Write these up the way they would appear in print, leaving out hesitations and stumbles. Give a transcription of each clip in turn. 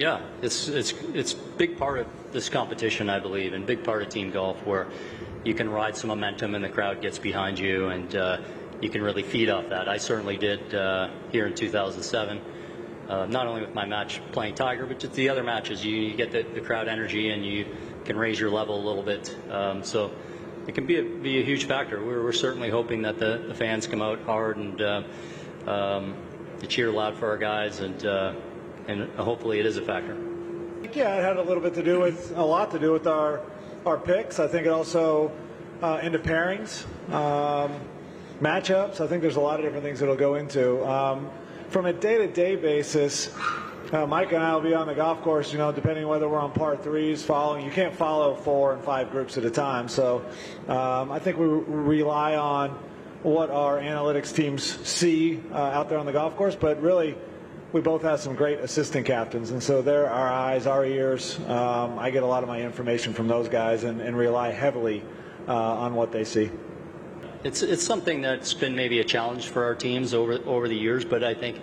Yeah, it's big part of this competition, I believe, and big part of team golf where you can ride some momentum and the crowd gets behind you, and you can really feed off that. I certainly did here in 2007. Not only with my match playing Tiger, but just the other matches. You get the crowd energy and you can raise your level a little bit. So it can be a huge factor. We're certainly hoping that the fans come out hard and cheer loud for our guys, and hopefully it is a factor. Yeah, it had a lot to do with our picks. I think it also into pairings, matchups. I think there's a lot of different things that'll go into. From a day-to-day basis, Mike and I will be on the golf course, depending whether we're on par threes, following. You can't follow 4 and 5 groups at a time. So I think we rely on what our analytics teams see out there on the golf course. But really, we both have some great assistant captains. And so they're our eyes, our ears. I get a lot of my information from those guys and rely heavily on what they see. It's something that's been maybe a challenge for our teams over the years, but I think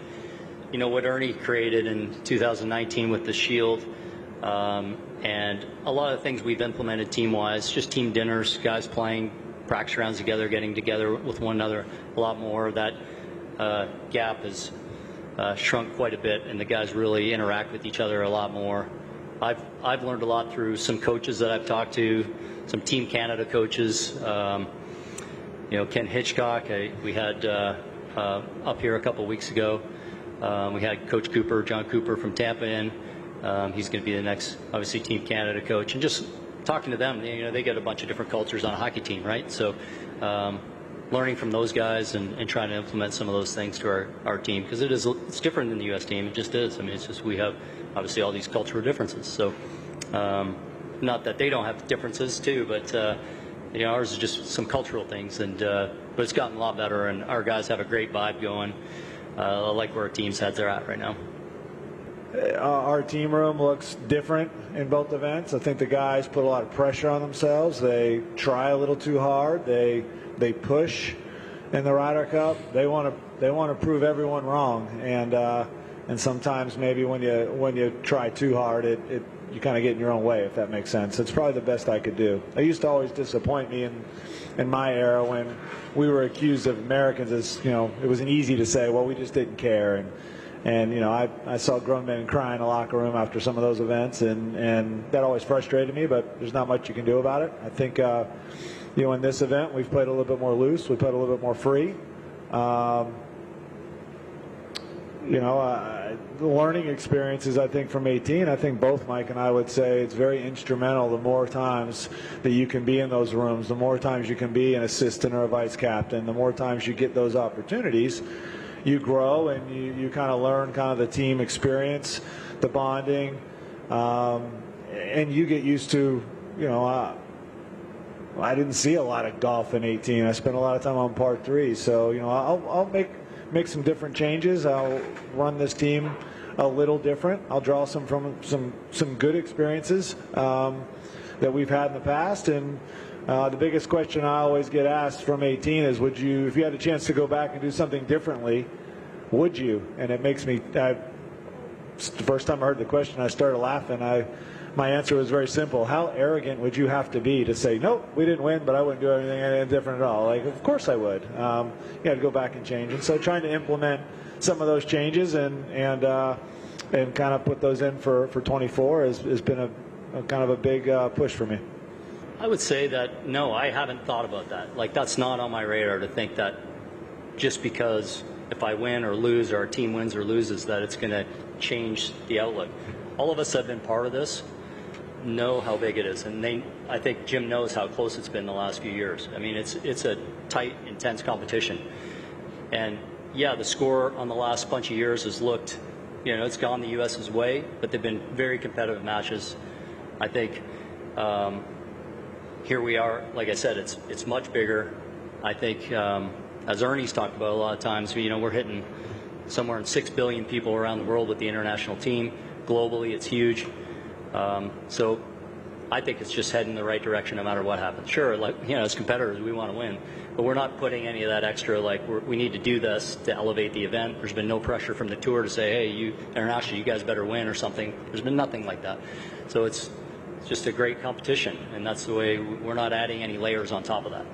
what Ernie created in 2019 with the Shield, and a lot of things we've implemented team-wise, just team dinners, guys playing practice rounds together, getting together with one another a lot more. That gap has shrunk quite a bit, and the guys really interact with each other a lot more. I've learned a lot through some coaches that I've talked to, some Team Canada coaches. Ken Hitchcock, we had up here a couple of weeks ago. We had Coach Cooper, John Cooper from Tampa in. He's going to be the next, obviously, Team Canada coach. And just talking to them, they get a bunch of different cultures on a hockey team, right? So learning from those guys and trying to implement some of those things to our team, because it's different than the U.S. team. It just is. I mean, it's just we have, obviously, all these cultural differences. So not that they don't have differences, too, but ours is just some cultural things, but it's gotten a lot better, and our guys have a great vibe going. I like where our team's heads are at right now. Our team room looks different in both events. I think the guys put a lot of pressure on themselves. They try a little too hard. They push in the Ryder Cup. They want to prove everyone wrong, and sometimes maybe when you try too hard, you kind of get in your own way, if that makes sense. It's probably the best I could do. It used to always disappoint me in my era when we were accused of Americans as, it wasn't easy to say, well, we just didn't care. And I saw grown men cry in the locker room after some of those events, and that always frustrated me, but there's not much you can do about it. I think, in this event, we've played a little bit more loose. We played a little bit more free. The learning experiences, I think, from 18, I think both Mike and I would say it's very instrumental. The more times that you can be in those rooms, the more times you can be an assistant or a vice captain, the more times you get those opportunities, you grow and you kind of learn kind of the team experience, the bonding, and you get used to, I didn't see a lot of golf in 18. I spent a lot of time on par 3, so I'll make some different changes. I'll run this team a little different. I'll draw from some good experiences that we've had in the past. And the biggest question I always get asked from 18 is, would you, if you had a chance to go back and do something differently, would you? And it makes me, the first time I heard the question, I started laughing. My answer was very simple. How arrogant would you have to be to say, nope, we didn't win, but I wouldn't do anything different at all? Like, of course I would. You got to go back and change. And so trying to implement some of those changes and kind of put those in for 24 has been a kind of a big push for me. I would say that, no, I haven't thought about that. Like, that's not on my radar to think that just because if I win or lose or our team wins or loses that it's going to change the outlook. All of us have been part of this, know how big it is, and I think Jim knows how close it's been the last few years. I mean, it's a tight, intense competition, and yeah, the score on the last bunch of years has looked, it's gone the U.S.'s way, but they've been very competitive matches. I think here we are, like I said, it's much bigger. I think as Ernie's talked about a lot of times, we're hitting somewhere in 6 billion people around the world with the international team. Globally, it's huge. So I think it's just heading in the right direction no matter what happens. Sure, like, you know, as competitors, we want to win, but we're not putting any of that extra, like, we need to do this to elevate the event. There's been no pressure from the tour to say, hey, you international, you guys better win or something. There's been nothing like that. So it's just a great competition, and that's the way we're not adding any layers on top of that.